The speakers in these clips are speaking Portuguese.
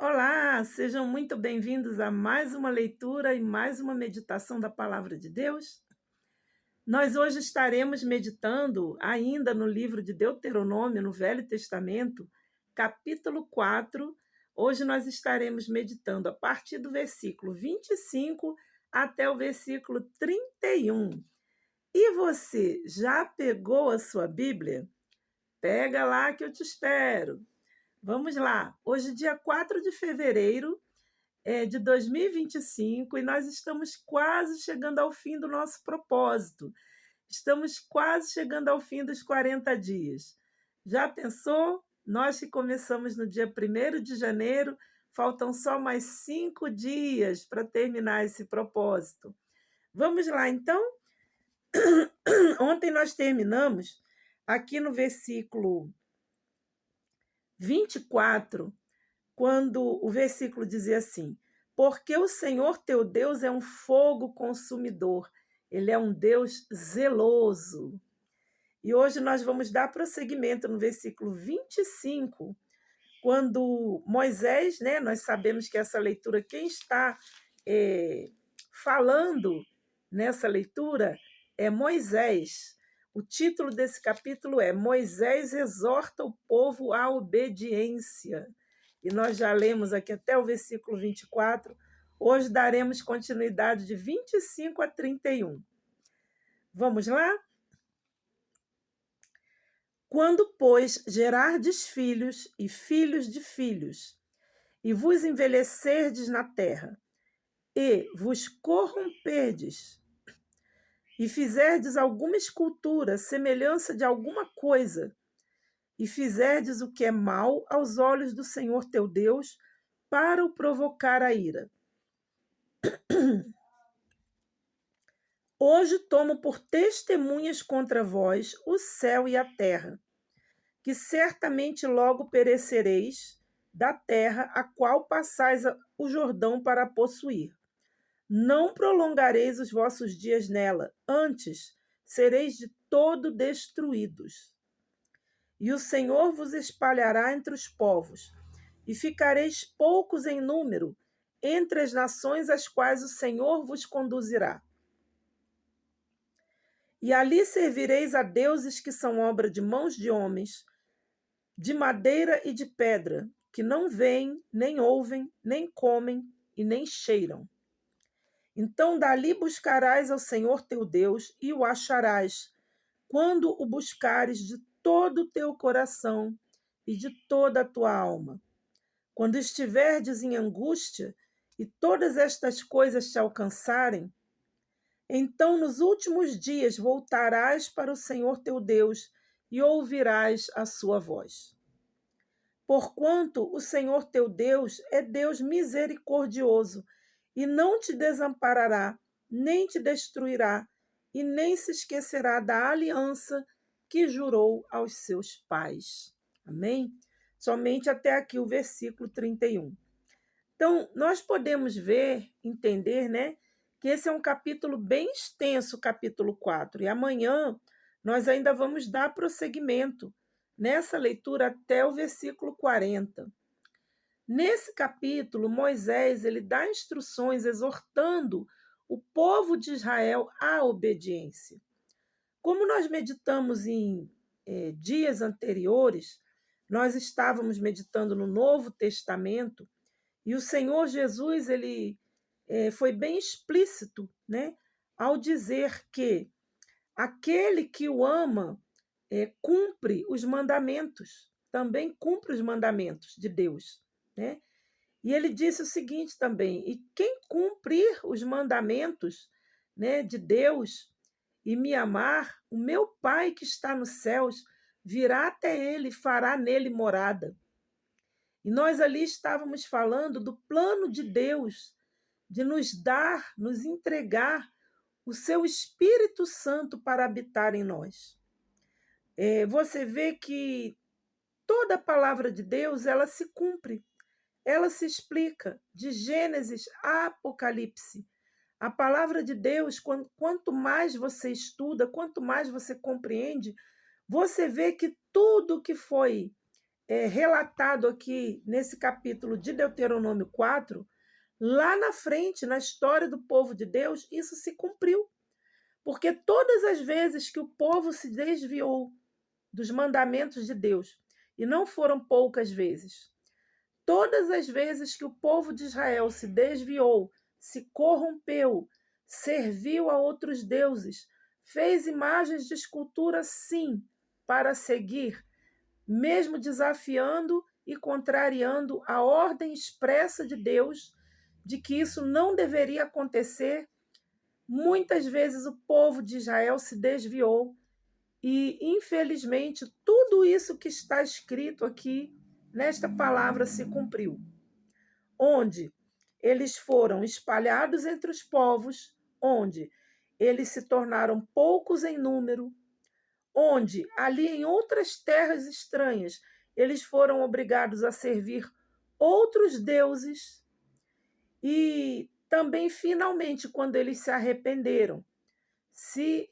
Olá, sejam muito bem-vindos a mais uma leitura e mais uma meditação da Palavra de Deus. Nós hoje estaremos meditando ainda no livro de Deuteronômio, no Velho Testamento, capítulo 4. Hoje nós estaremos meditando a partir do versículo 25 até o versículo 31. E você já pegou a sua Bíblia? Pega lá que eu te espero. Vamos lá. Hoje, dia 4 de fevereiro de 2025 e nós estamos quase chegando ao fim do nosso propósito. Estamos quase chegando ao fim dos 40 dias. Já pensou? Nós que começamos no dia 1º de janeiro, faltam só mais 5 dias para terminar esse propósito. Vamos lá, então? Ontem nós terminamos aqui no versículo 24, quando o versículo dizia assim: porque o Senhor teu Deus é um fogo consumidor, ele é um Deus zeloso. E hoje nós vamos dar prosseguimento no versículo 25, quando Moisés, né, nós sabemos que essa leitura, quem está falando nessa leitura é Moisés. O título desse capítulo é Moisés exorta o povo à obediência. E nós já lemos aqui até o versículo 24. Hoje daremos continuidade de 25 a 31. Vamos lá? Quando, pois, gerardes filhos e filhos de filhos, e vos envelhecerdes na terra, e vos corromperdes, e fizerdes alguma escultura, semelhança de alguma coisa, e fizerdes o que é mal aos olhos do Senhor teu Deus, para o provocar a ira. Hoje tomo por testemunhas contra vós o céu e a terra, que certamente logo perecereis da terra a qual passais o Jordão para a possuir. Não prolongareis os vossos dias nela, antes sereis de todo destruídos. E o Senhor vos espalhará entre os povos, e ficareis poucos em número entre as nações às quais o Senhor vos conduzirá. E ali servireis a deuses que são obra de mãos de homens, de madeira e de pedra, que não veem, nem ouvem, nem comem e nem cheiram. Então dali buscarás ao Senhor teu Deus e o acharás, quando o buscares de todo o teu coração e de toda a tua alma. Quando estiverdes em angústia e todas estas coisas te alcançarem, então nos últimos dias voltarás para o Senhor teu Deus e ouvirás a sua voz. Porquanto o Senhor teu Deus é Deus misericordioso e não te desamparará, nem te destruirá, e nem se esquecerá da aliança que jurou aos seus pais. Amém? Somente até aqui o versículo 31. Então, nós podemos ver, entender, né, que esse é um capítulo bem extenso, o capítulo 4, e amanhã nós ainda vamos dar prosseguimento nessa leitura até o versículo 40. Nesse capítulo, Moisés ele dá instruções exortando o povo de Israel à obediência. Como nós meditamos em dias anteriores, nós estávamos meditando no Novo Testamento e o Senhor Jesus ele foi bem explícito, né, ao dizer que aquele que o ama cumpre os mandamentos, também cumpre os mandamentos de Deus, né? E ele disse o seguinte também: e quem cumprir os mandamentos, né, de Deus e me amar, o meu Pai que está nos céus virá até ele e fará nele morada. E nós ali estávamos falando do plano de Deus de nos dar, nos entregar o seu Espírito Santo para habitar em nós. Você vê que toda a palavra de Deus ela se cumpre, ela se explica de Gênesis a Apocalipse. A palavra de Deus, quanto mais você estuda, quanto mais você compreende, você vê que tudo que foi relatado aqui nesse capítulo de Deuteronômio 4, lá na frente, na história do povo de Deus, isso se cumpriu. Porque todas as vezes que o povo se desviou dos mandamentos de Deus, e não foram poucas vezes, todas as vezes que o povo de Israel se desviou, se corrompeu, serviu a outros deuses, fez imagens de escultura, sim, para seguir, mesmo desafiando e contrariando a ordem expressa de Deus de que isso não deveria acontecer, muitas vezes o povo de Israel se desviou e, infelizmente, tudo isso que está escrito aqui nesta palavra se cumpriu. Onde eles foram espalhados entre os povos, onde eles se tornaram poucos em número, onde ali em outras terras estranhas eles foram obrigados a servir outros deuses e também, finalmente, quando eles se arrependeram, se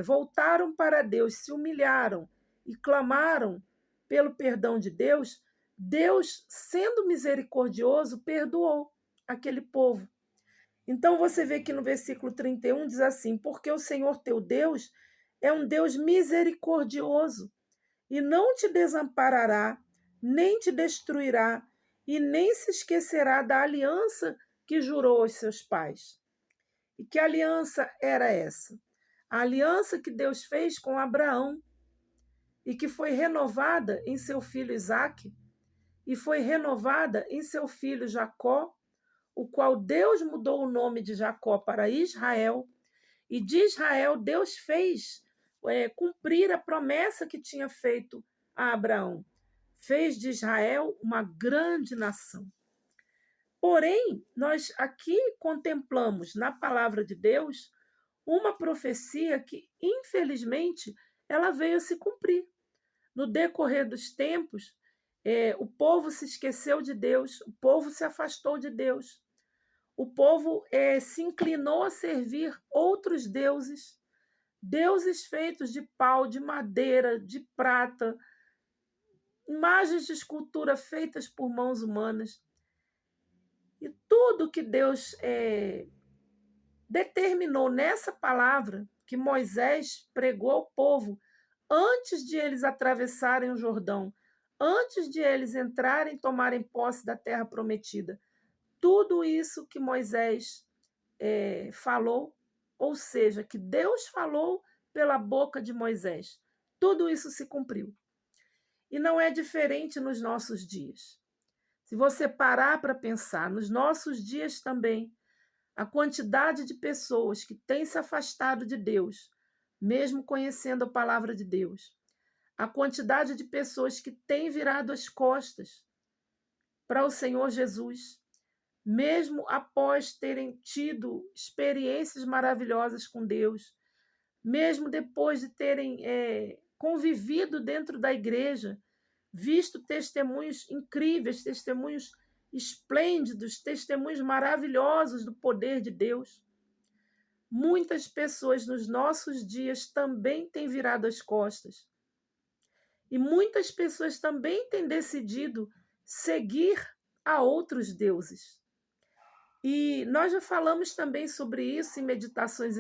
voltaram para Deus, se humilharam e clamaram pelo perdão de Deus, Deus, sendo misericordioso, perdoou aquele povo. Então você vê que no versículo 31 diz assim: porque o Senhor teu Deus é um Deus misericordioso e não te desamparará, nem te destruirá, e nem se esquecerá da aliança que jurou aos seus pais. E que aliança era essa? A aliança que Deus fez com Abraão e que foi renovada em seu filho Isaque e foi renovada em seu filho Jacó, o qual Deus mudou o nome de Jacó para Israel, e de Israel Deus fez cumprir a promessa que tinha feito a Abraão. Fez de Israel uma grande nação. Porém, nós aqui contemplamos na palavra de Deus uma profecia que, infelizmente, ela veio a se cumprir. No decorrer dos tempos, o povo se esqueceu de Deus, o povo se afastou de Deus, o povo se inclinou a servir outros deuses, deuses feitos de pau, de madeira, de prata, imagens de escultura feitas por mãos humanas. E tudo que Deus determinou nessa palavra que Moisés pregou ao povo antes de eles atravessarem o Jordão, antes de eles entrarem e tomarem posse da terra prometida. Tudo isso que Moisés falou, ou seja, que Deus falou pela boca de Moisés, tudo isso se cumpriu. E não é diferente nos nossos dias. Se você parar para pensar, nos nossos dias também, a quantidade de pessoas que têm se afastado de Deus, mesmo conhecendo a palavra de Deus, a quantidade de pessoas que têm virado as costas para o Senhor Jesus, mesmo após terem tido experiências maravilhosas com Deus, mesmo depois de terem convivido dentro da igreja, visto testemunhos incríveis, testemunhos esplêndidos, testemunhos maravilhosos do poder de Deus. Muitas pessoas nos nossos dias também têm virado as costas. E muitas pessoas também têm decidido seguir a outros deuses. E nós já falamos também sobre isso em meditações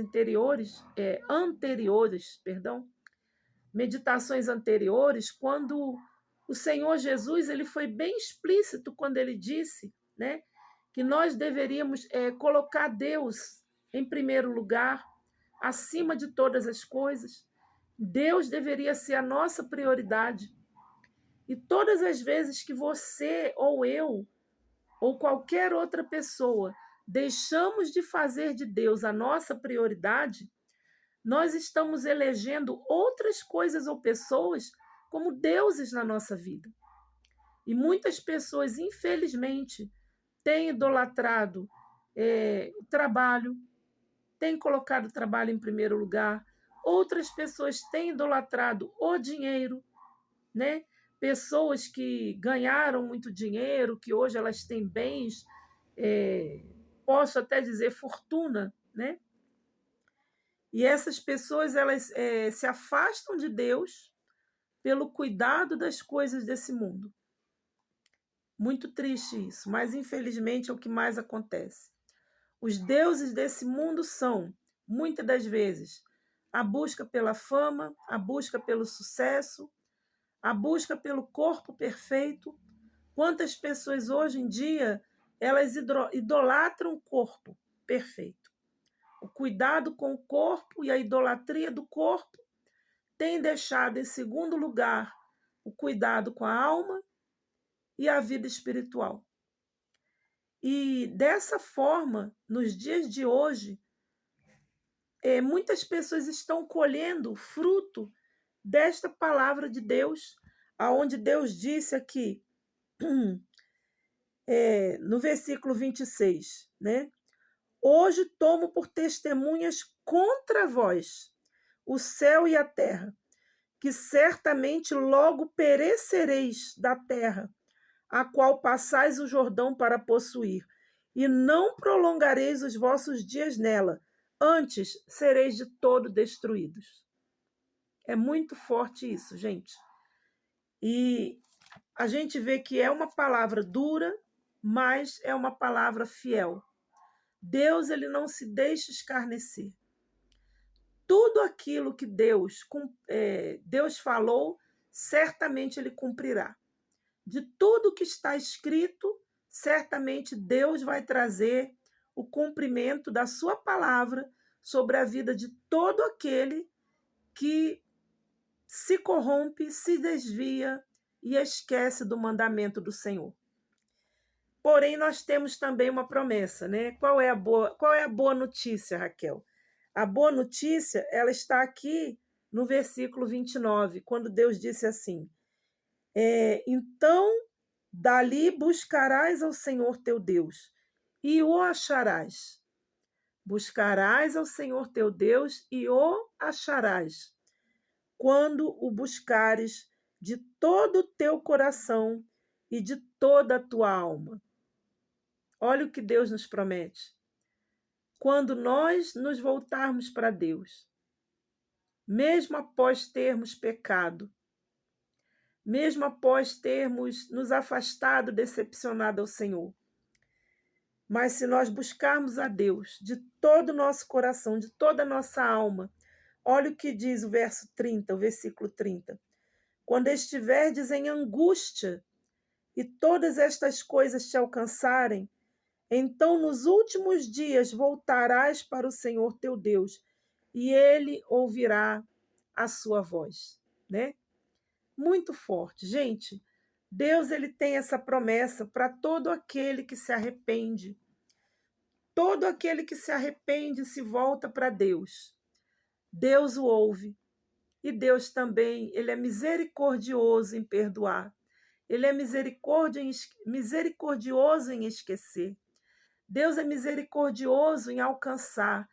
meditações anteriores, quando o Senhor Jesus ele foi bem explícito quando ele disse, né, que nós deveríamos colocar Deus em primeiro lugar, acima de todas as coisas. Deus deveria ser a nossa prioridade. E todas as vezes que você ou eu ou qualquer outra pessoa deixamos de fazer de Deus a nossa prioridade, nós estamos elegendo outras coisas ou pessoas como deuses na nossa vida. E muitas pessoas, infelizmente, têm idolatrado o trabalho, têm colocado o trabalho em primeiro lugar. Outras pessoas têm idolatrado o dinheiro, né? Pessoas que ganharam muito dinheiro, que hoje elas têm bens, posso até dizer fortuna, né? E essas pessoas elas se afastam de Deus pelo cuidado das coisas desse mundo. Muito triste isso, mas infelizmente é o que mais acontece. Os deuses desse mundo são, muitas das vezes, a busca pela fama, a busca pelo sucesso, a busca pelo corpo perfeito. Quantas pessoas hoje em dia elas idolatram o corpo perfeito? O cuidado com o corpo e a idolatria do corpo tem deixado em segundo lugar o cuidado com a alma e a vida espiritual. E dessa forma, nos dias de hoje, muitas pessoas estão colhendo fruto desta palavra de Deus, aonde Deus disse aqui, no versículo 26, né? Hoje tomo por testemunhas contra vós o céu e a terra, que certamente logo perecereis da terra, a qual passais o Jordão para possuir, e não prolongareis os vossos dias nela, antes sereis de todo destruídos. É muito forte isso, gente. E a gente vê que é uma palavra dura, mas é uma palavra fiel. Deus, ele não se deixa escarnecer. Tudo aquilo que Deus falou, certamente ele cumprirá. De tudo que está escrito, certamente Deus vai trazer o cumprimento da sua palavra sobre a vida de todo aquele que se corrompe, se desvia e esquece do mandamento do Senhor. Porém, nós temos também uma promessa, né? Qual é a boa notícia, Raquel? A boa notícia, ela está aqui no versículo 29, quando Deus disse assim: então, dali buscarás ao Senhor teu Deus e o acharás. Buscarás ao Senhor teu Deus e o acharás, quando o buscares de todo o teu coração e de toda a tua alma. Olha o que Deus nos promete. Quando nós nos voltarmos para Deus, mesmo após termos pecado, mesmo após termos nos afastado, decepcionado ao Senhor, mas se nós buscarmos a Deus de todo o nosso coração, de toda a nossa alma, olha o que diz o verso 30, o versículo 30. Quando estiverdes em angústia e todas estas coisas te alcançarem, então nos últimos dias voltarás para o Senhor teu Deus e ele ouvirá a sua voz, né? Muito forte. Gente, Deus, ele tem essa promessa para todo aquele que se arrepende. Todo aquele que se arrepende e se volta para Deus. Deus o ouve. E Deus também, ele é misericordioso em perdoar. Ele é misericordioso em esquecer. Deus é misericordioso em alcançar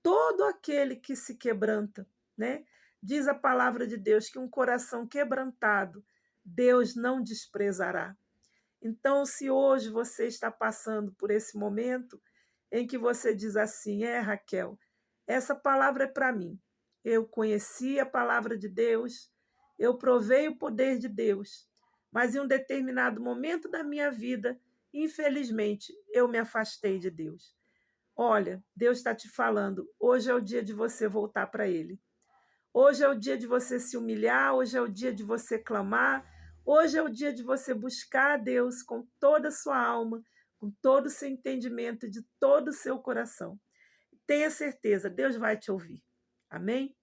todo aquele que se quebranta, né? Diz a palavra de Deus que um coração quebrantado, Deus não desprezará. Então, se hoje você está passando por esse momento em que você diz assim, Raquel, essa palavra é para mim. Eu conheci a palavra de Deus, eu provei o poder de Deus, mas em um determinado momento da minha vida, infelizmente, eu me afastei de Deus. Olha, Deus está te falando, hoje é o dia de você voltar para Ele. Hoje é o dia de você se humilhar, hoje é o dia de você clamar, hoje é o dia de você buscar a Deus com toda a sua alma, com todo o seu entendimento, de todo o seu coração. Tenha certeza, Deus vai te ouvir. Amém?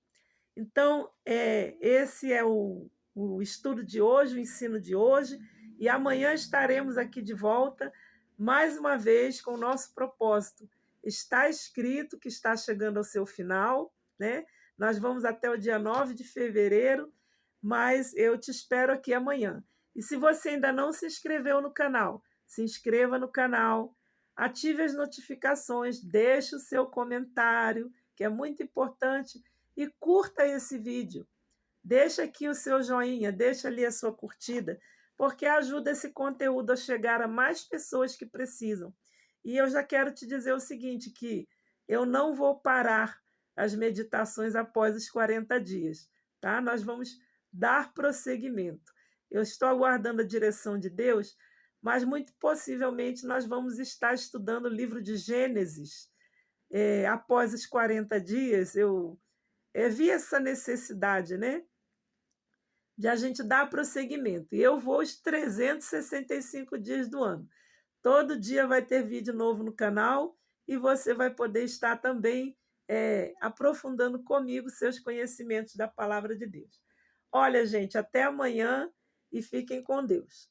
Então, esse é o estudo de hoje, o ensino de hoje, e amanhã estaremos aqui de volta, mais uma vez, com o nosso propósito. Está escrito que está chegando ao seu final, né? Nós vamos até o dia 9 de fevereiro, mas eu te espero aqui amanhã. E se você ainda não se inscreveu no canal, se inscreva no canal, ative as notificações, deixe o seu comentário, que é muito importante, e curta esse vídeo. Deixa aqui o seu joinha, deixa ali a sua curtida, porque ajuda esse conteúdo a chegar a mais pessoas que precisam. E eu já quero te dizer o seguinte, que eu não vou parar as meditações após os 40 dias, tá? Nós vamos dar prosseguimento. Eu estou aguardando a direção de Deus, mas muito possivelmente nós vamos estar estudando o livro de Gênesis. Após os 40 dias, eu vi essa necessidade, né? De a gente dar prosseguimento. E eu vou os 365 dias do ano. Todo dia vai ter vídeo novo no canal e você vai poder estar também aprofundando comigo seus conhecimentos da palavra de Deus. Olha, gente, até amanhã e fiquem com Deus.